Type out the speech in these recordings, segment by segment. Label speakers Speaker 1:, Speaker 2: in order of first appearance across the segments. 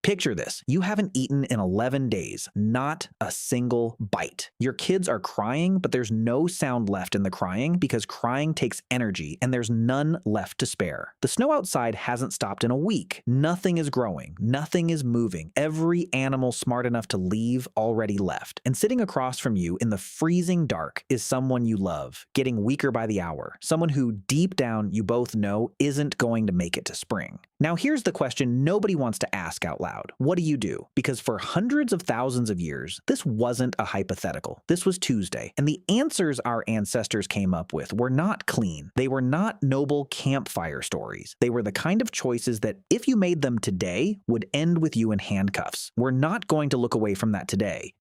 Speaker 1: Picture this. You haven't eaten in 11 days, not a single bite. Your kids are crying, but there's no sound left in the crying because crying takes energy and there's none left to spare. The snow outside hasn't stopped in a week. Nothing is growing. Nothing is moving. Every animal smart enough to leave already left. And sitting across from you in the freezing dark is someone you love, getting weaker by the hour. Someone who deep down you both know isn't going to make it to spring. Now here's the question nobody wants to ask out loud. What do you do? Because for hundreds of thousands of years, this wasn't a hypothetical. This was Tuesday. And the answers our ancestors came up with were not clean. They were not noble campfire stories. They were the kind of choices that, if you made them today, would end with you in handcuffs. We're not going to look away from that today.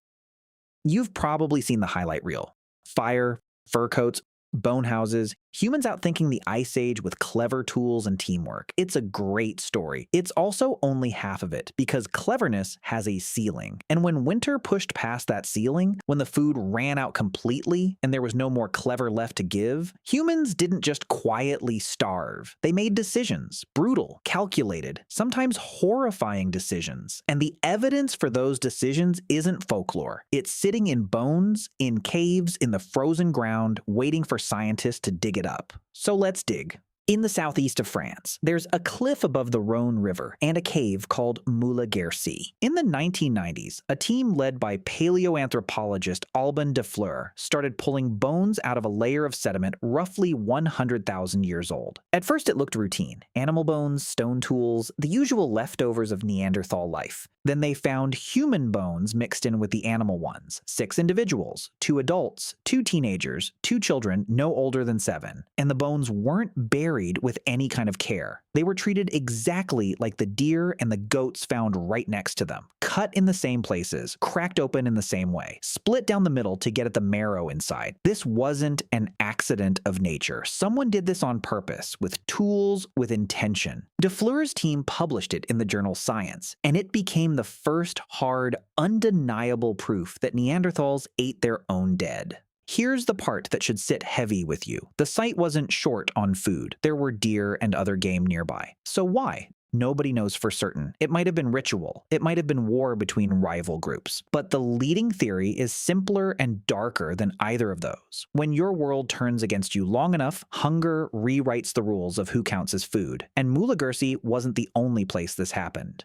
Speaker 1: You've probably seen the highlight reel. Fire, fur coats, bone houses, humans outthinking the Ice Age with clever tools and teamwork. It's a great story. It's also only half of it, because cleverness has a ceiling. And when winter pushed past that ceiling, when the food ran out completely and there was no more clever left to give, humans didn't just quietly starve. They made decisions, brutal, calculated, sometimes horrifying decisions. And the evidence for those decisions isn't folklore. It's sitting in bones, in caves, in the frozen ground, waiting for scientists to dig it up. So let's dig. In the southeast of France, there's a cliff above the Rhone River and a cave called Moula Guercy. In the 1990s, a team led by paleoanthropologist Alban de Fleur started pulling bones out of a layer of sediment roughly 100,000 years old. At first it looked routine. Animal bones, stone tools, the usual leftovers of Neanderthal life. Then they found human bones mixed in with the animal ones. 6 individuals, 2 adults, 2 teenagers, 2 children no older than 7. And the bones weren't buried with any kind of care. They were treated exactly like the deer and the goats found right next to them. Cut in the same places, cracked open in the same way, split down the middle to get at the marrow inside. This wasn't an accident of nature. Someone did this on purpose, with tools, with intention. De Fleur's team published it in the journal Science, and it became the first hard, undeniable proof that Neanderthals ate their own dead. Here's the part that should sit heavy with you. The site wasn't short on food. There were deer and other game nearby. So why? Nobody knows for certain. It might have been ritual. It might have been war between rival groups. But the leading theory is simpler and darker than either of those. When your world turns against you long enough, hunger rewrites the rules of who counts as food. And Moula Guercy wasn't the only place this happened.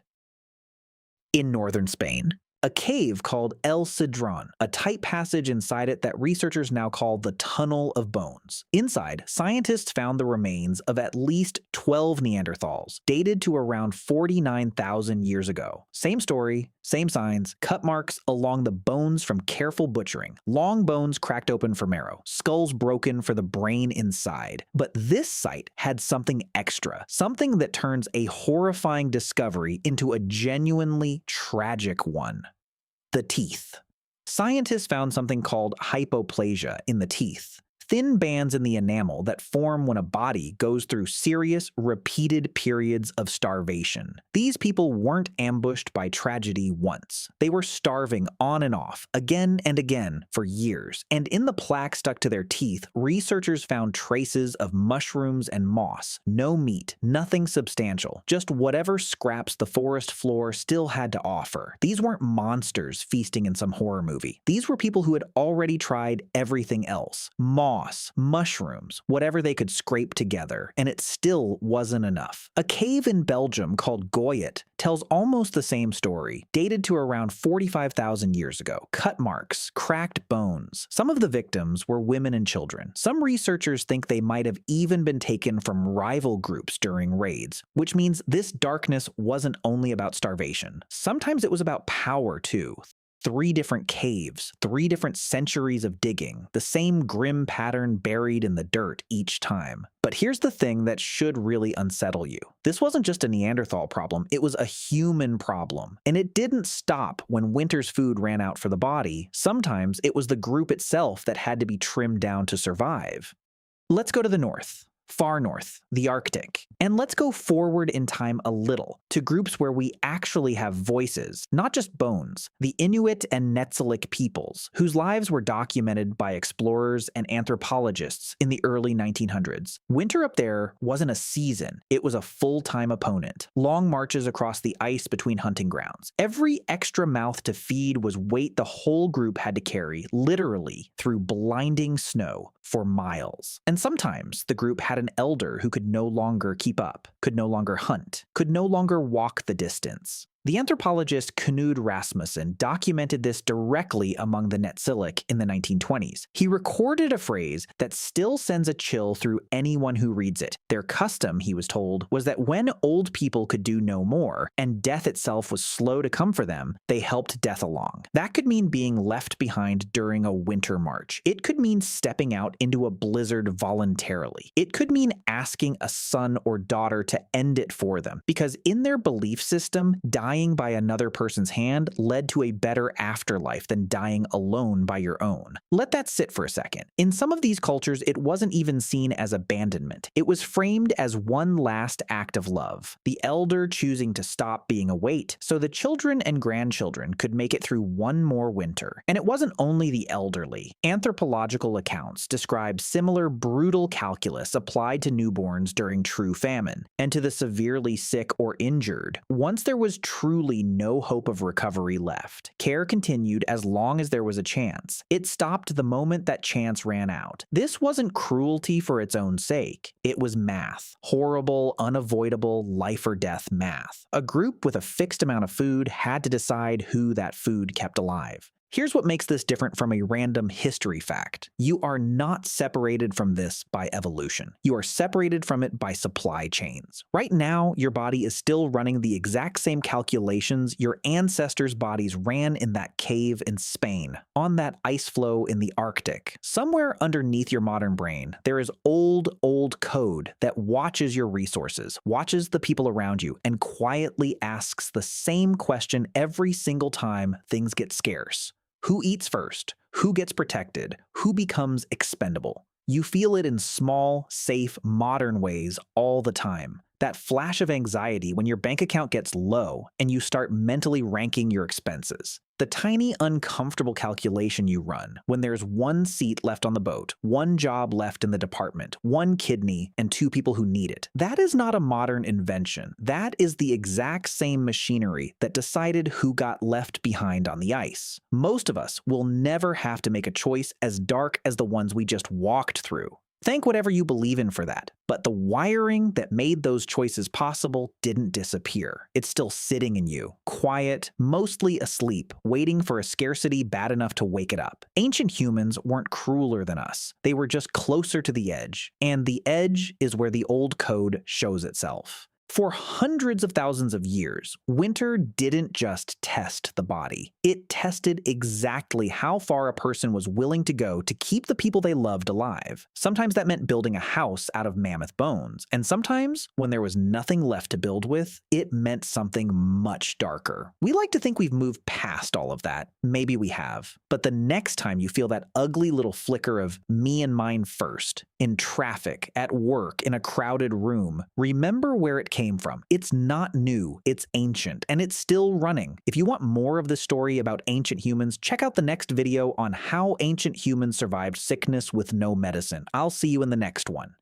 Speaker 1: In northern Spain, a cave called El Cedron, a tight passage inside it that researchers now call the Tunnel of Bones. Inside, scientists found the remains of at least 12 Neanderthals, dated to around 49,000 years ago. Same story, same signs, cut marks along the bones from careful butchering, long bones cracked open for marrow, skulls broken for the brain inside. But this site had something extra, something that turns a horrifying discovery into a genuinely tragic one. The teeth. Scientists found something called hypoplasia in the teeth. Thin bands in the enamel that form when a body goes through serious, repeated periods of starvation. These people weren't ambushed by tragedy once. They were starving on and off, again and again, for years. And in the plaque stuck to their teeth, researchers found traces of mushrooms and moss. No meat, nothing substantial, just whatever scraps the forest floor still had to offer. These weren't monsters feasting in some horror movie. These were people who had already tried everything else. Moss, mushrooms, whatever they could scrape together, and it still wasn't enough. A cave in Belgium called Goyet tells almost the same story, dated to around 45,000 years ago. Cut marks, cracked bones. Some of the victims were women and children. Some researchers think they might have even been taken from rival groups during raids, which means this darkness wasn't only about starvation. Sometimes it was about power too. 3 different caves, 3 different centuries of digging, the same grim pattern buried in the dirt each time. But here's the thing that should really unsettle you. This wasn't just a Neanderthal problem, it was a human problem. And it didn't stop when winter's food ran out for the body. Sometimes it was the group itself that had to be trimmed down to survive. Let's go to the north. Far north, the Arctic. And let's go forward in time a little, to groups where we actually have voices, not just bones. The Inuit and Netsilik peoples, whose lives were documented by explorers and anthropologists in the early 1900s. Winter up there wasn't a season, it was a full-time opponent. Long marches across the ice between hunting grounds. Every extra mouth to feed was weight the whole group had to carry, literally, through blinding snow for miles. And sometimes the group had an elder who could no longer keep up, could no longer hunt, could no longer walk the distance. The anthropologist Knud Rasmussen documented this directly among the Netsilik in the 1920s. He recorded a phrase that still sends a chill through anyone who reads it. Their custom, he was told, was that when old people could do no more, and death itself was slow to come for them, they helped death along. That could mean being left behind during a winter march. It could mean stepping out into a blizzard voluntarily. It could mean asking a son or daughter to end it for them, because in their belief system, dying by another person's hand led to a better afterlife than dying alone by your own. Let that sit for a second. In some of these cultures, it wasn't even seen as abandonment. It was framed as one last act of love, the elder choosing to stop being a weight so the children and grandchildren could make it through one more winter. And it wasn't only the elderly. Anthropological accounts describe similar brutal calculus applied to newborns during true famine, and to the severely sick or injured. Once there was truly no hope of recovery left, care continued as long as there was a chance. It stopped the moment that chance ran out. This wasn't cruelty for its own sake. It was math. Horrible, unavoidable, life or death math. A group with a fixed amount of food had to decide who that food kept alive. Here's what makes this different from a random history fact. You are not separated from this by evolution. You are separated from it by supply chains. Right now, your body is still running the exact same calculations your ancestors' bodies ran in that cave in Spain, on that ice floe in the Arctic. Somewhere underneath your modern brain, there is old code that watches your resources, watches the people around you, and quietly asks the same question every single time things get scarce. Who eats first? Who gets protected? Who becomes expendable? You feel it in small, safe, modern ways all the time. That flash of anxiety when your bank account gets low and you start mentally ranking your expenses. The tiny, uncomfortable calculation you run when there's one seat left on the boat, one job left in the department, one kidney, and two people who need it. That is not a modern invention. That is the exact same machinery that decided who got left behind on the ice. Most of us will never have to make a choice as dark as the ones we just walked through. Thank whatever you believe in for that. But the wiring that made those choices possible didn't disappear. It's still sitting in you, quiet, mostly asleep, waiting for a scarcity bad enough to wake it up. Ancient humans weren't crueler than us. They were just closer to the edge. And the edge is where the old code shows itself. For hundreds of thousands of years, winter didn't just test the body. It tested exactly how far a person was willing to go to keep the people they loved alive. Sometimes that meant building a house out of mammoth bones, and sometimes, when there was nothing left to build with, it meant something much darker. We like to think we've moved past all of that. Maybe we have. But the next time you feel that ugly little flicker of me and mine first, in traffic, at work, in a crowded room, remember where it came from. It's not new, it's ancient, and it's still running. If you want more of the story about ancient humans, check out the next video on how ancient humans survived sickness with no medicine. I'll see you in the next one.